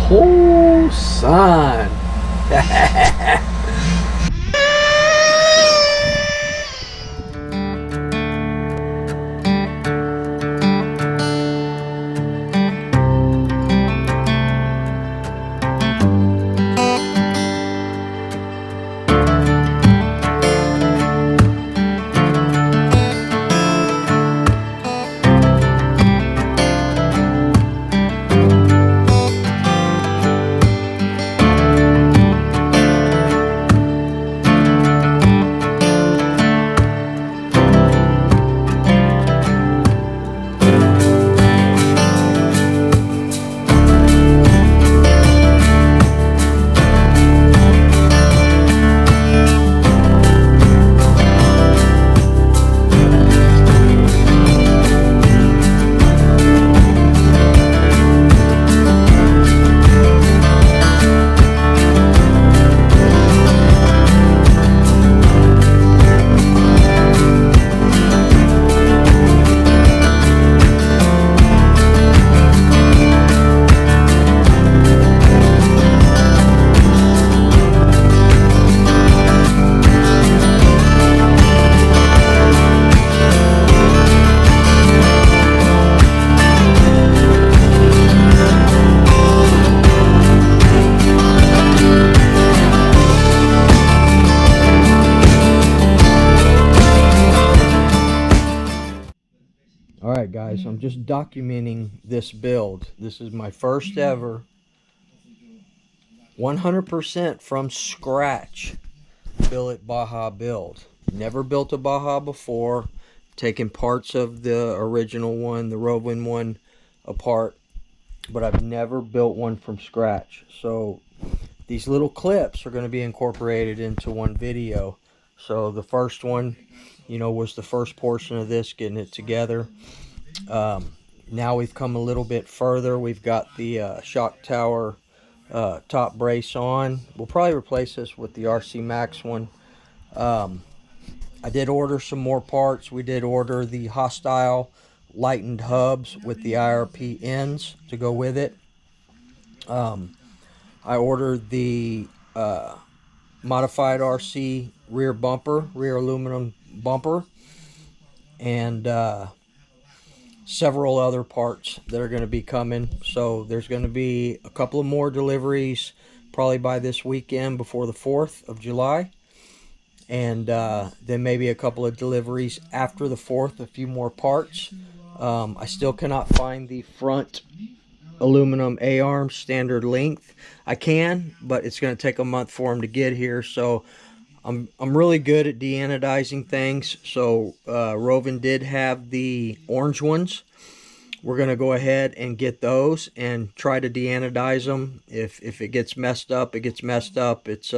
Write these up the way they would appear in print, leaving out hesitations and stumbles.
Oh, son. Alright guys, I'm just documenting this build. This is my first ever 100% from scratch billet baja build. Never built a baja before. Taken parts of the original one, the Rovin one, apart, but I've never built one from scratch. So these little clips are going to be incorporated into one video. So the first one, you know, was the first portion of this, getting it together. Now we've come a little bit further. We've got the shock tower top brace on. We'll probably replace this with the RC Max one. I did order some more parts. We did order the hostile lightened hubs with the IRP ends to go with it. I ordered the modified RC rear bumper, rear aluminum bumper, and several other parts that are going to be coming. So there's going to be a couple of more deliveries probably by this weekend before the 4th of July. And then maybe a couple of deliveries after the 4th, a few more parts. I still cannot find the front aluminum A-arm standard length. I can, but it's going to take a month for them to get here. So I'm really good at de-anodizing things. So Rovin did have the orange ones. We're going to go ahead and get those and try to de-anodize them. If it gets messed up, it gets messed up. It's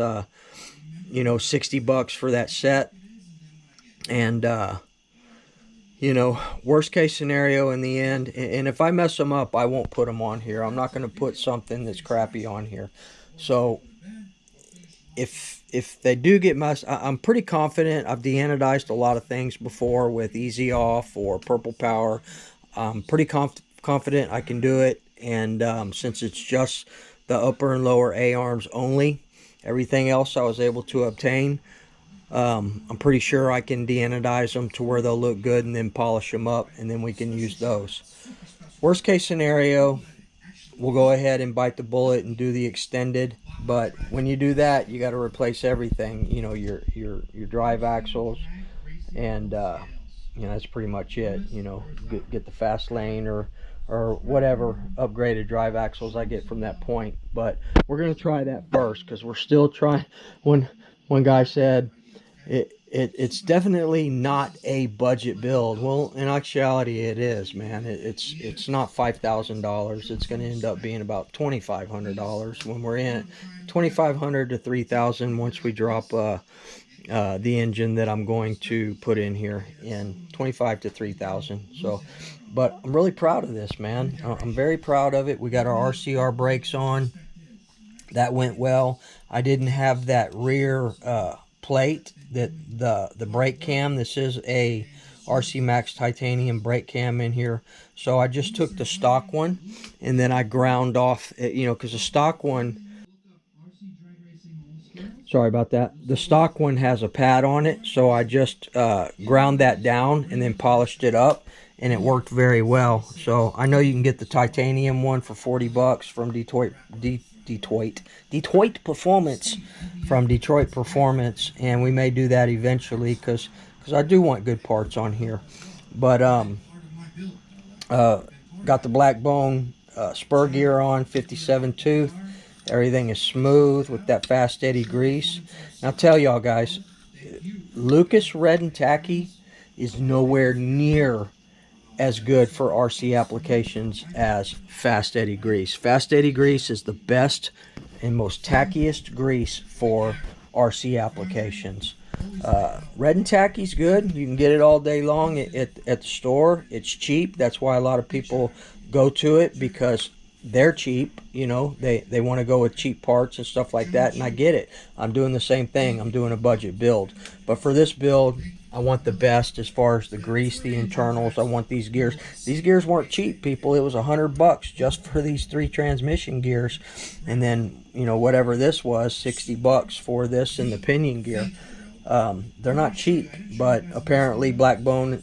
you know, $60 for that set. And you know, worst case scenario in the end, and if I mess them up, I won't put them on here. I'm not going to put something that's crappy on here. So if they do get messed, I'm pretty confident. I've de-anodized a lot of things before with Easy Off or Purple Power. I'm pretty confident I can do it. And since it's just the upper and lower A-arms only, everything else I was able to obtain, I'm pretty sure I can de-anodize them to where they'll look good and then polish them up, and then we can use those. Worst case scenario, we'll go ahead and bite the bullet and do the extended. But when you do that, you got to replace everything. You know, your drive axles, and you know, that's pretty much it. You know, get the fast lane or whatever upgraded drive axles I get from that point. But we're gonna try that first because we're still trying. One guy said it's definitely not a budget build. Well, in actuality, it is, man. It's not $5,000. It's going to end up being about $2,500 when we're in $2,500 to $3,000 once we drop the engine that I'm going to put in here in $25,000 to $3,000. So, but I'm really proud of this, man. I'm very proud of it. We got our RCR brakes on. That went well. I didn't have that rear plate, that the brake cam. This is a RC Max titanium brake cam in here. So I just took the stock one and then I ground off, you know, because the stock one, sorry about that, the stock one has a pad on it. So I just ground that down and then polished it up, and it worked very well. So I know you can get the titanium one for 40 bucks from Detroit Performance, and we may do that eventually because I do want good parts on here. But got the black bone spur gear on, 57 tooth. Everything is smooth with that fast steady grease. And I'll tell y'all guys, Lucas Red and Tacky is nowhere near as good for RC applications as Fast Eddy Grease. Fast Eddy Grease is the best and most tackiest grease for RC applications. Red and Tacky's good. You can get it all day long at the store. It's cheap. That's why a lot of people go to it, because they're cheap. You know, they want to go with cheap parts and stuff like that, and I get it. I'm doing the same thing. I'm doing a budget build. But for this build, I want the best as far as the grease, the internals. I want these gears. These gears weren't cheap, people. It was $100 just for these 3 transmission gears. And then, you know, whatever this was, $60 for this and the pinion gear. They're not cheap, but apparently Blackbone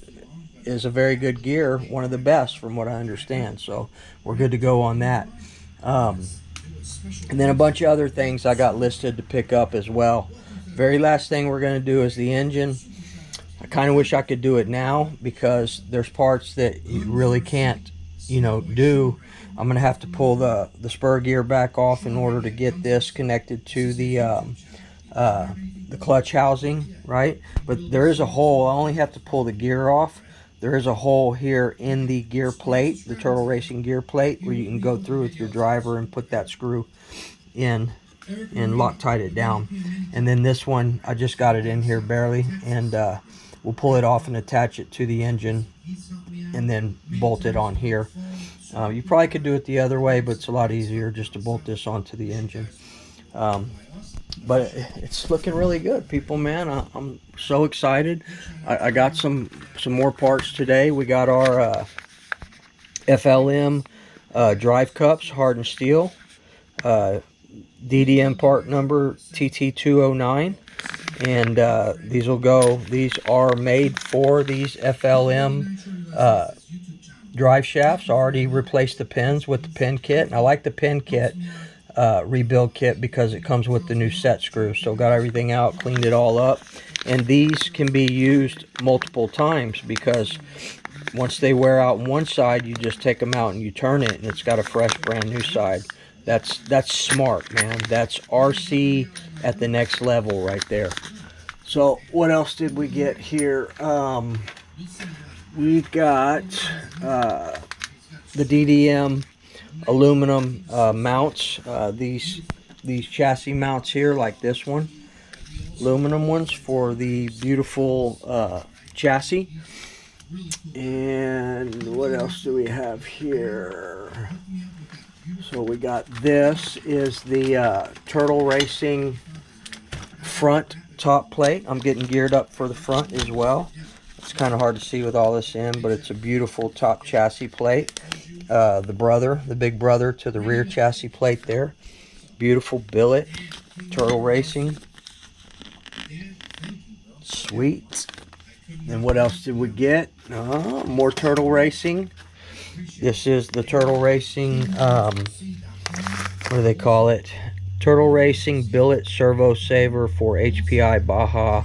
is a very good gear, one of the best from what I understand. So we're good to go on that. And then a bunch of other things I got listed to pick up as well. Very last thing we're going to do is the engine. I kind of wish I could do it now, because there's parts that you really can't, you know, do. I'm going to have to pull the spur gear back off in order to get this connected to the clutch housing, right? But there is a hole. I only have to pull the gear off. There is a hole here in the gear plate, the Turtle Racing gear plate, where you can go through with your driver and put that screw in and Loctite it down. And then this one, I just got it in here barely, and we'll pull it off and attach it to the engine and then bolt it on here. You probably could do it the other way, but it's a lot easier just to bolt this onto the engine. But it's looking really good, people, man. I'm so excited. I got some more parts today. We got our FLM drive cups, hardened steel. DDM part number TT209. And these will go, these are made for these FLM drive shafts. I already replaced the pins with the pin kit. And I like the pin kit rebuild kit because it comes with the new set screws. So got everything out, cleaned it all up. And these can be used multiple times, because once they wear out on one side, you just take them out and you turn it, and it's got a fresh brand new side. That's smart, man. That's RC at the next level right there. So what else did we get here? We got the DDM aluminum mounts. These chassis mounts here, like this one, aluminum ones for the beautiful chassis. And what else do we have here? So we got, this is the Turtle Racing front top plate. I'm getting geared up for the front as well. It's kind of hard to see with all this in, but it's a beautiful top chassis plate. The big brother to the rear chassis plate there. Beautiful billet, Turtle Racing. Sweet. And what else did we get? More Turtle Racing. This is the Turtle Racing, what do they call it? Turtle Racing Billet Servo Saver for HPI Baja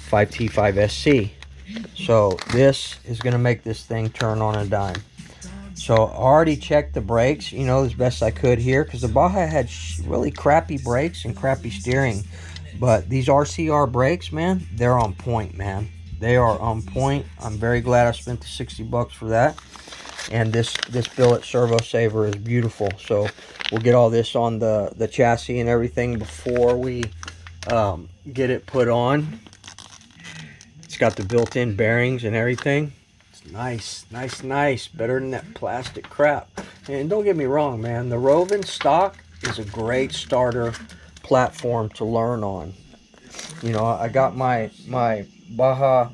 5T5SC. So this is going to make this thing turn on a dime. So I already checked the brakes, you know, as best I could here, because the Baja had really crappy brakes and crappy steering. But these RCR brakes, man, they're on point, man. They are on point. I'm very glad I spent the $60 for that. And this billet servo saver is beautiful. So we'll get all this on the chassis and everything before we get it put on. It's got the built-in bearings and everything. It's nice, nice, nice. Better than that plastic crap. And don't get me wrong, man. The Roven stock is a great starter platform to learn on. You know, I got my Baja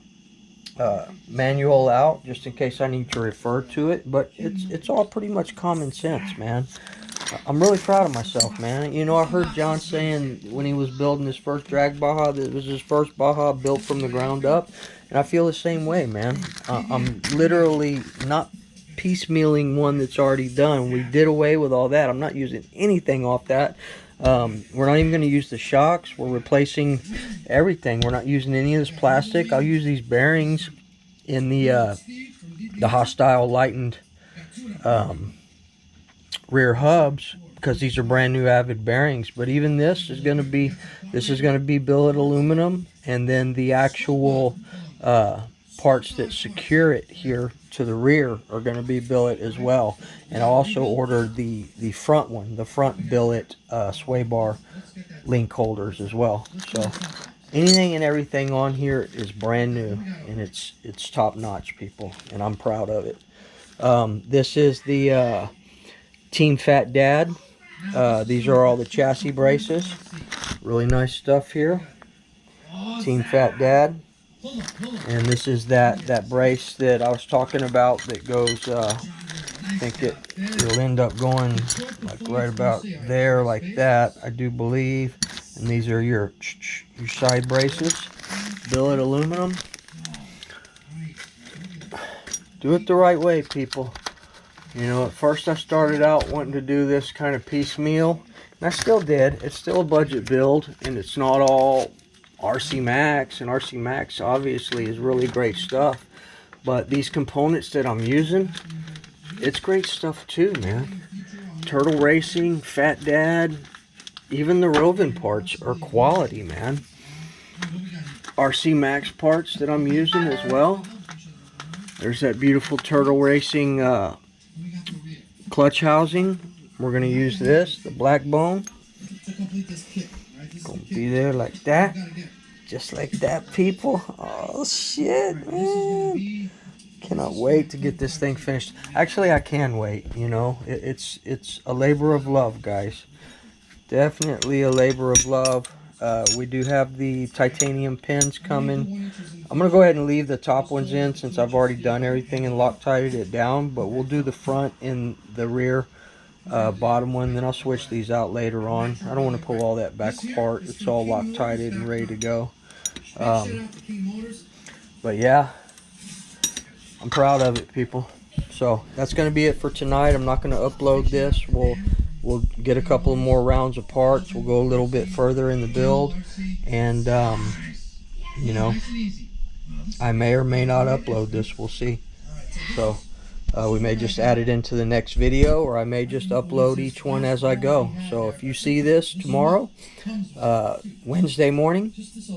manual out just in case I need to refer to it, but it's all pretty much common sense, man. I'm really proud of myself, man. You know, I heard John saying when he was building his first drag Baja that it was his first Baja built from the ground up, and I feel the same way, man. I'm literally not piecemealing one that's already done. We did away with all that. I'm not using anything off that. We're not even going to use the shocks. We're replacing everything. We're not using any of this plastic. I'll use these bearings in the hostile lightened rear hubs because these are brand new Avid bearings. But even this is going to be billet aluminum, and then the actual parts that secure it here to the rear are going to be billet as well. And I also ordered the front one, the front billet sway bar link holders as well. So anything and everything on here is brand new, and it's top notch, people, and I'm proud of it. This is the Team Fat Dad. These are all the chassis braces. Really nice stuff here. Team Fat Dad. And this is that brace that I was talking about that goes, I think it'll end up going like right about there, like that, I do believe. And these are your side braces. Billet aluminum. Do it the right way, people. You know, at first I started out wanting to do this kind of piecemeal, and I still did. It's still a budget build, and it's not all RC Max, and RC Max obviously is really great stuff. But these components that I'm using, it's great stuff too, man. Turtle Racing, Fat Dad, even the Rovin parts are quality, man. RC Max parts that I'm using as well. There's that beautiful Turtle Racing clutch housing. We're going to use this, the black bone. Gonna be there like that. Just like that, people. Oh shit, man. Cannot wait to get this thing finished. Actually, I can wait, you know. It's a labor of love, guys. Definitely a labor of love. We do have the titanium pins coming. I'm going to go ahead and leave the top ones in since I've already done everything and Loctited it down. But we'll do the front and the rear bottom one. Then I'll switch these out later on. I don't want to pull all that back apart. It's all Loctited and ready to go. But yeah, I'm proud of it, people. So that's going to be it for tonight. I'm not going to upload this. We'll get a couple more rounds of parts. We'll go a little bit further in the build, and you know, I may or may not upload this. We'll see. So we may just add it into the next video, or I may just upload each one as I go. So if you see this tomorrow, Wednesday morning,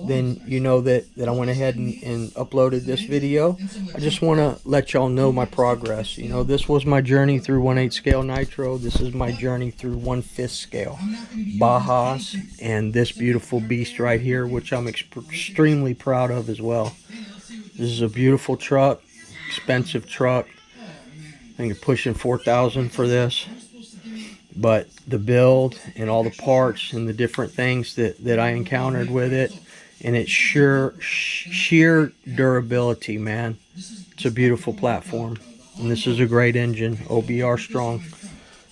then you know that I went ahead and uploaded this video. I just want to let y'all know my progress. You know, this was my journey through 1/8 scale nitro. This is my journey through 1/5 scale Bajas, and this beautiful beast right here, which I'm extremely proud of as well. This is a beautiful truck, expensive truck. I think you're pushing $4,000 for this, but the build and all the parts and the different things that I encountered with it, and its sheer durability, man. It's a beautiful platform, and this is a great engine, OBR strong.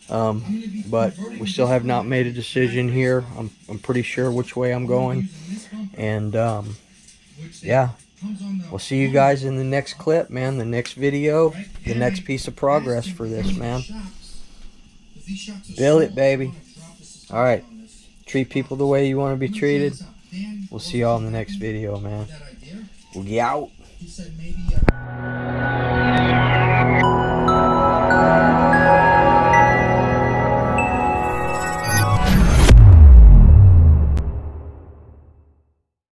But we still have not made a decision here. I'm pretty sure which way I'm going, and yeah. We'll see you guys in the next clip, man. The next video, the next piece of progress for this, man. Billet, baby. All right. Treat people the way you want to be treated. We'll see y'all in the next video, man. We'll get out.